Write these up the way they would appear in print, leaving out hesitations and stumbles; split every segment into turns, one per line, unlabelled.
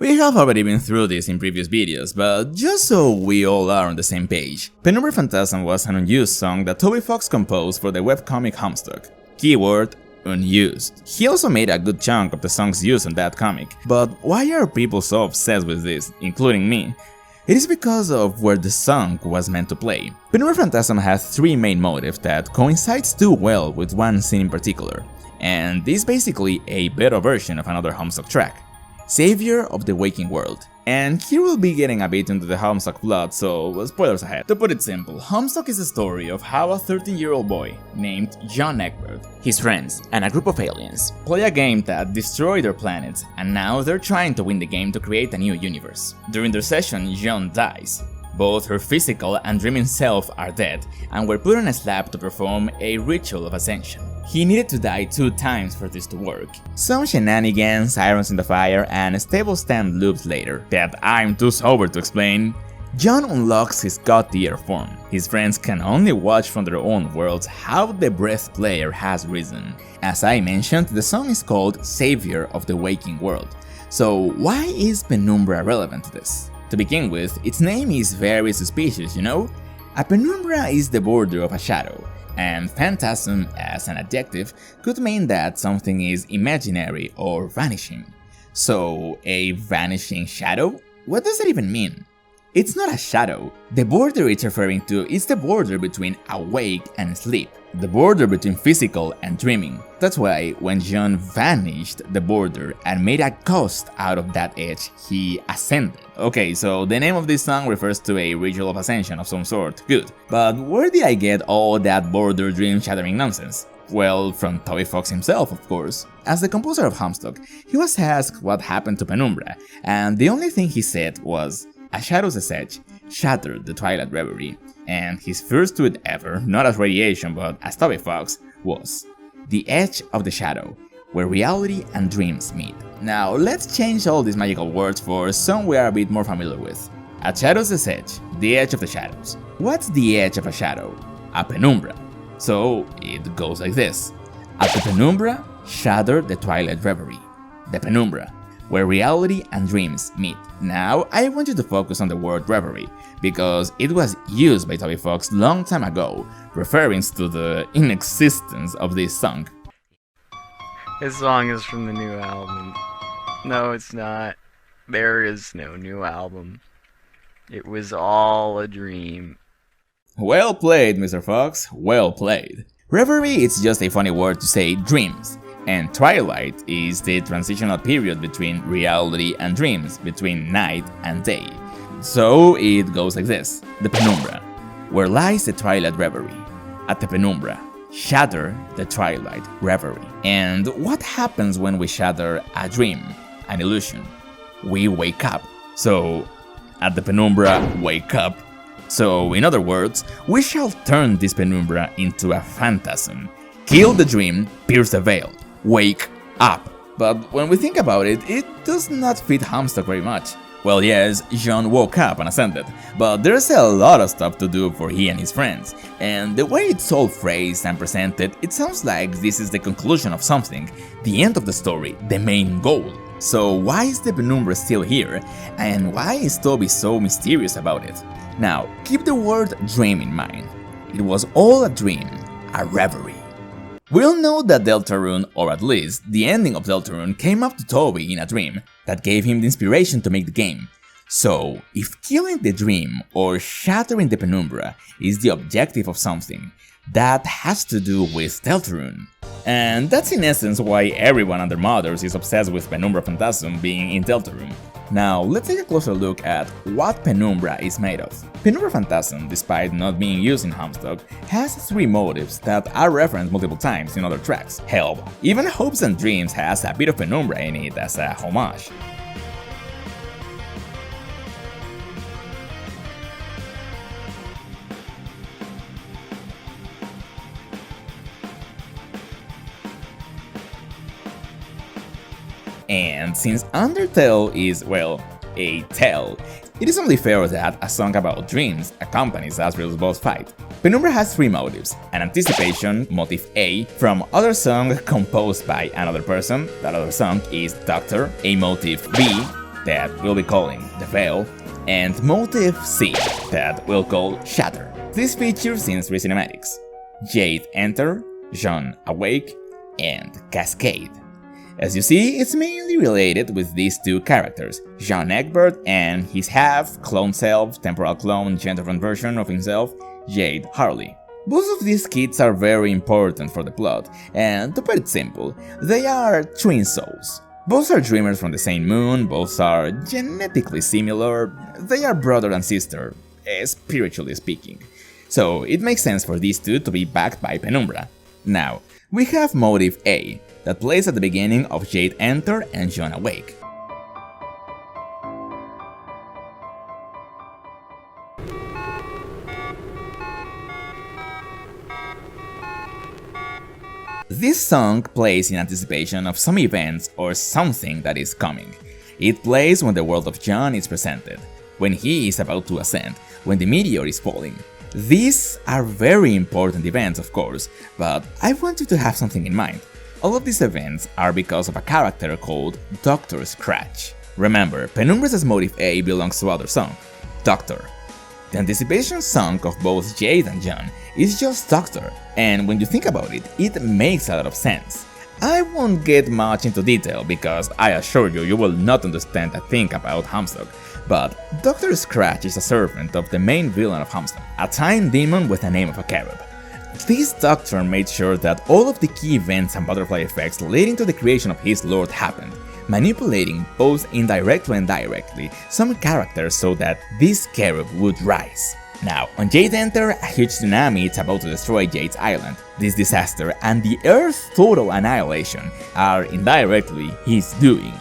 We have already been through this in previous videos, but just so we all are on the same page, Penumbra Phantasm was an unused song that Toby Fox composed for the webcomic Homestuck. Keyword: unused. He also made a good chunk of the songs used in that comic, but why are people so obsessed with this, including me? It is because of where the song was meant to play. Penumbra Phantasm has three main motifs that coincides too well with one scene in particular, and this is basically a better version of another Homestuck track. Savior of the Waking World. And here we'll be getting a bit into the Homestuck plot, so spoilers ahead. To put it simple, Homestuck is a story of how a 13-year-old boy named John Egbert, his friends, and a group of aliens play a game that destroyed their planet, and now they're trying to win the game to create a new universe. During their session, John dies. Both her physical and dreaming self are dead, and were put on a slab to perform a ritual of ascension. He needed to die 2 times for this to work. Some shenanigans, irons in the fire, and stable stamp loops later that I'm too sober to explain, John unlocks his god-tier form. His friends can only watch from their own worlds how the Breath player has risen. As I mentioned, the song is called Savior of the Waking World. So why is Penumbra relevant to this? To begin with, its name is very suspicious, you know? A penumbra is the border of a shadow, and phantasm as an adjective could mean that something is imaginary or vanishing. So, a vanishing shadow? What does that even mean? It's not a shadow. The border it's referring to is the border between awake and sleep, the border between physical and dreaming. That's why when John vanished the border and made a ghost out of that edge, he ascended. Okay, so the name of this song refers to a ritual of ascension of some sort, good. But where did I get all that border dream shattering nonsense? Well, from Toby Fox himself, of course. As the composer of Homestuck, he was asked what happened to Penumbra, and the only thing he said was, "A shadow's edge shattered the Twilight Reverie," and his first tweet ever, not as radiation but as Toby Fox, was, "The edge of the shadow, where reality and dreams meet." Now let's change all these magical words for some we are a bit more familiar with. A shadow's edge, the edge of the shadows. What's the edge of a shadow? A penumbra. So it goes like this. At the penumbra shattered the Twilight Reverie. The penumbra, where reality and dreams meet. Now, I want you to focus on the word reverie, because it was used by Toby Fox long time ago, referring to the inexistence of this song.
This song is from the new album. No, it's not. There is no new album. It was all a dream.
Well played, Mr. Fox, well played. Reverie is just a funny word to say dreams. And twilight is the transitional period between reality and dreams, between night and day. So it goes like this. The penumbra, where lies the Twilight Reverie. At the penumbra, shatter the Twilight Reverie. And what happens when we shatter a dream, an illusion? We wake up. So, at the penumbra, wake up. So, in other words, we shall turn this penumbra into a phantasm. Kill the dream, pierce the veil. Wake up. But when we think about it, it does not fit Homestuck very much. Well, yes, John woke up and ascended, but there's a lot of stuff to do for he and his friends, and the way it's all phrased and presented, it sounds like this is the conclusion of something, the end of the story, the main goal. So why is the penumbra still here, and why is Toby so mysterious about it? Now, keep the word dream in mind. It was all a dream, a reverie. We all know that Deltarune, or at least the ending of Deltarune, came up to Toby in a dream that gave him the inspiration to make the game. So, if killing the dream or shattering the penumbra is the objective of something, that has to do with Deltarune. And that's in essence why everyone and their mothers is obsessed with Penumbra Phantasm being in Deltarune. Now, let's take a closer look at what Penumbra is made of. Penumbra Phantasm, despite not being used in Homestuck, has 3 motives that are referenced multiple times in other tracks. Hell, even Hopes and Dreams has a bit of Penumbra in it as a homage. And since Undertale is, well, a tale, it is only fair that a song about dreams accompanies Asriel's boss fight. Penumbra has 3 motives: an anticipation, motive A, from other song composed by another person, that other song is Doctor, a motive B, that we'll be calling the Veil, and Motive C, that we'll call Shatter. This features in 3 cinematics: Jade Enter, Jean Awake, and Cascade. As you see, it's mainly related with these two characters, Jean Egbert and his half-clone self, temporal clone, gender version of himself, Jade Harley. Both of these kids are very important for the plot, and to put it simple, they are twin souls. Both are dreamers from the same moon, both are genetically similar, they are brother and sister, spiritually speaking. So it makes sense for these two to be backed by Penumbra. Now, we have Motive A, that plays at the beginning of Jade Enter and Jean Awake. This song plays in anticipation of some events or something that is coming. It plays when the world of John is presented, when he is about to ascend, when the meteor is falling. These are very important events, of course, but I want you to have something in mind. All of these events are because of a character called Dr. Scratch. Remember, Penumbra's Motive A belongs to other song, Doctor. The anticipation song of both Jade and John is just Doctor, and when you think about it, it makes a lot of sense. I won't get much into detail because I assure you, you will not understand a thing about Hamstock, but Dr. Scratch is a servant of the main villain of Hamstock, a time demon with the name of a cherub. This doctor made sure that all of the key events and butterfly effects leading to the creation of his lord happened, manipulating both indirectly and directly some characters so that this cherub would rise. Now, on Jade Enter, a huge tsunami is about to destroy Jade's island. This disaster and the Earth's total annihilation are indirectly his doing.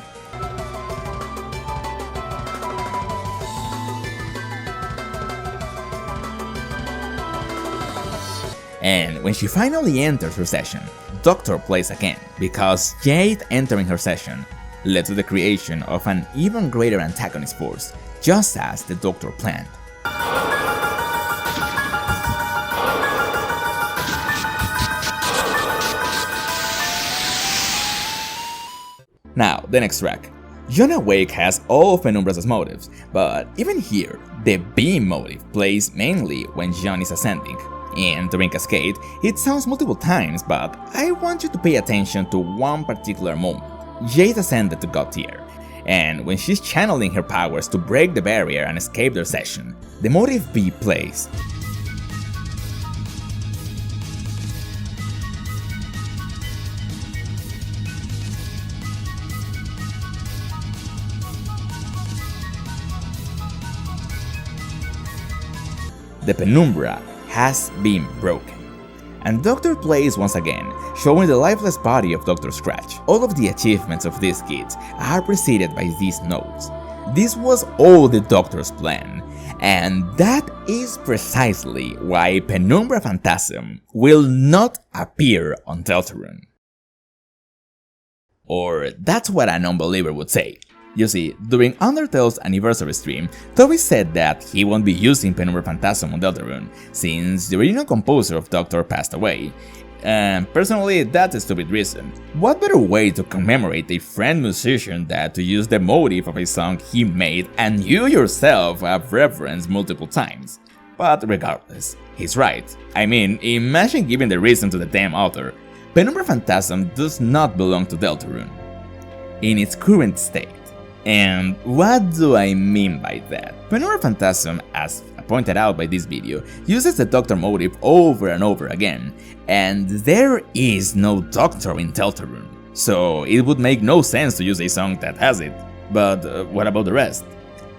And when she finally enters her session, Doctor plays again, because Jade entering her session led to the creation of an even greater antagonist force, just as the Doctor planned. Now, the next track. Jean Awake has all of Penumbra's motives, but even here, the B motive plays mainly when Jean is ascending. And during Cascade, it sounds multiple times, but I want you to pay attention to one particular moment. Jade ascended to God tier, and when she's channeling her powers to break the barrier and escape their session, the motive B plays. The Penumbra has been broken. And Doctor plays once again, showing the lifeless body of Dr. Scratch. All of the achievements of these kids are preceded by these notes. This was all the Doctor's plan, and that is precisely why Penumbra Phantasm will not appear on Deltarune. Or that's what an unbeliever would say. You see, during Undertale's anniversary stream, Toby said that he won't be using Penumbra Phantasm on Deltarune, since the original composer of Doctor passed away. And personally, that's a stupid reason. What better way to commemorate a friend musician than to use the motive of a song he made and you yourself have referenced multiple times? But regardless, he's right. I mean, imagine giving the reason to the damn author. Penumbra Phantasm does not belong to Deltarune in its current state. And what do I mean by that? Penumbra Phantasm, as pointed out by this video, uses the Doctor motive over and over again, and there is no Doctor in Deltarune, so it would make no sense to use a song that has it. But what about the rest?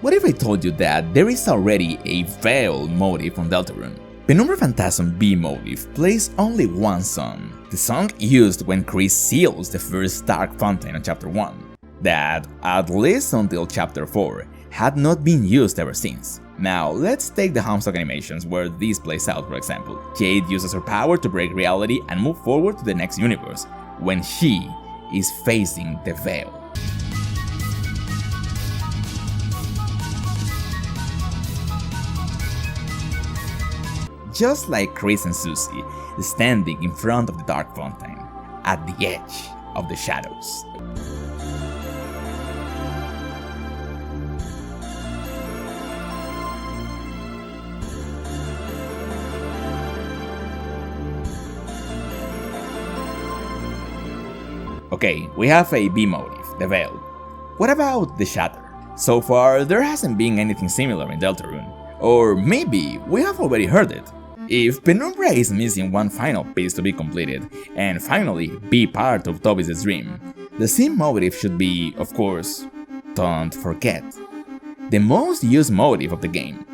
What if I told you that there is already a Veil motive on Deltarune? Penumbra Phantasm B motive plays only one song, the song used when Chris seals the first Dark Fountain on Chapter 1. That, at least until Chapter 4, had not been used ever since. Now, let's take the Hamstock animations where this plays out, for example. Jade uses her power to break reality and move forward to the next universe, when she is facing the Veil. Just like Chris and Susie standing in front of the Dark Fountain, at the edge of the shadows. Okay, we have a B motive, the Veil. What about the Shatter? So far, there hasn't been anything similar in Deltarune. Or maybe we have already heard it. If Penumbra is missing one final piece to be completed, and finally be part of Toby's dream, the same motive should be, of course, Don't Forget. The most used motive of the game.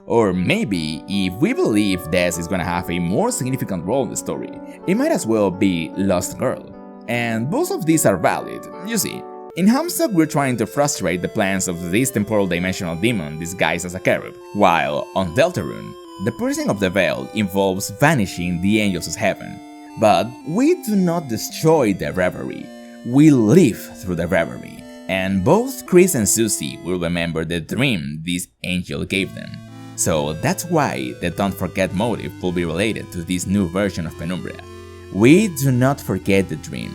Or maybe, if we believe Des is gonna have a more significant role in the story, it might as well be Lost Girl. And both of these are valid, you see. In Homestuck we're trying to frustrate the plans of this temporal dimensional demon disguised as a cherub, while on Deltarune, the piercing of the veil involves vanishing the angels' heaven. But we do not destroy the reverie, we live through the reverie, and both Chris and Susie will remember the dream this angel gave them. So that's why the Don't Forget motive will be related to this new version of Penumbra. We do not forget the dream,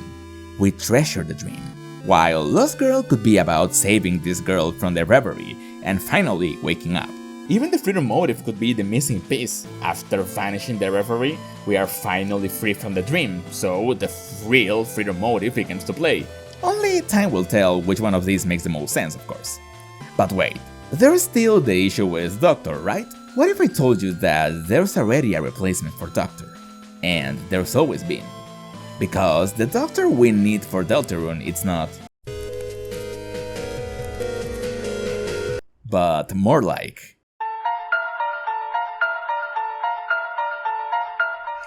we treasure the dream. While Lost Girl could be about saving this girl from the reverie and finally waking up. Even the freedom motive could be the missing piece. After vanishing the reverie, we are finally free from the dream, so the real freedom motive begins to play. Only time will tell which one of these makes the most sense, of course. But wait. There's still the issue with Doctor, right? What if I told you that there's already a replacement for Doctor? And there's always been. Because the Doctor we need for Deltarune it's not. But more like.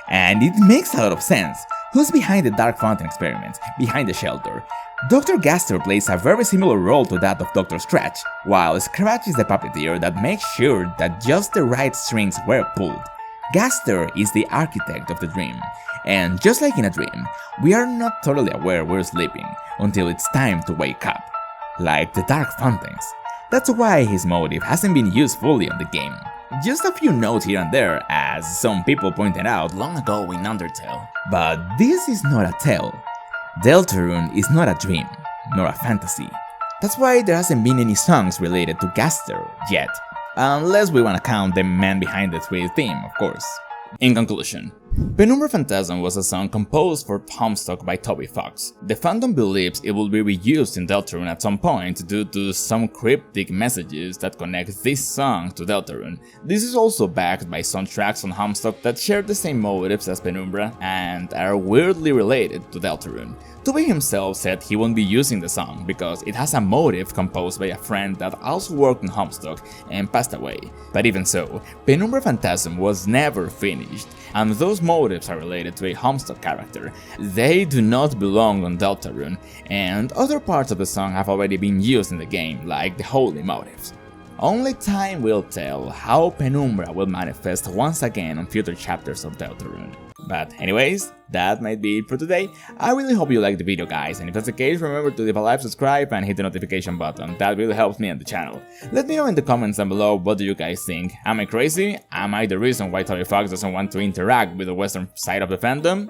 And it makes a lot of sense. Who's behind the Dark Fountain experiment, behind the shelter? Dr. Gaster plays a very similar role to that of Dr. Scratch, while Scratch is the puppeteer that makes sure that just the right strings were pulled. Gaster is the architect of the dream, and just like in a dream, we are not totally aware we're sleeping until it's time to wake up, like the Dark Fountains. That's why his motive hasn't been used fully on the game. Just a few notes here and there, as some people pointed out long ago in Undertale. But this is not a tale. Deltarune is not a dream, nor a fantasy. That's why there hasn't been any songs related to Gaster yet. Unless we wanna count the man behind the tree theme, of course. In conclusion, Penumbra Phantasm was a song composed for Homestuck by Toby Fox. The fandom believes it will be reused in Deltarune at some point due to some cryptic messages that connect this song to Deltarune. This is also backed by some tracks on Homestuck that share the same motives as Penumbra and are weirdly related to Deltarune. Toby himself said he won't be using the song because it has a motive composed by a friend that also worked on Homestuck and passed away. But even so, Penumbra Phantasm was never finished, and those motives are related to a Homestuck character. They do not belong on Deltarune, and other parts of the song have already been used in the game, like the holy motives. Only time will tell how Penumbra will manifest once again on future chapters of Deltarune. But anyways, that might be it for today. I really hope you liked the video, guys, and if that's the case, remember to leave a like, subscribe, and hit the notification button. That really helps me and the channel. Let me know in the comments down below, what do you guys think? Am I crazy? Am I the reason why Toby Fox doesn't want to interact with the western side of the fandom?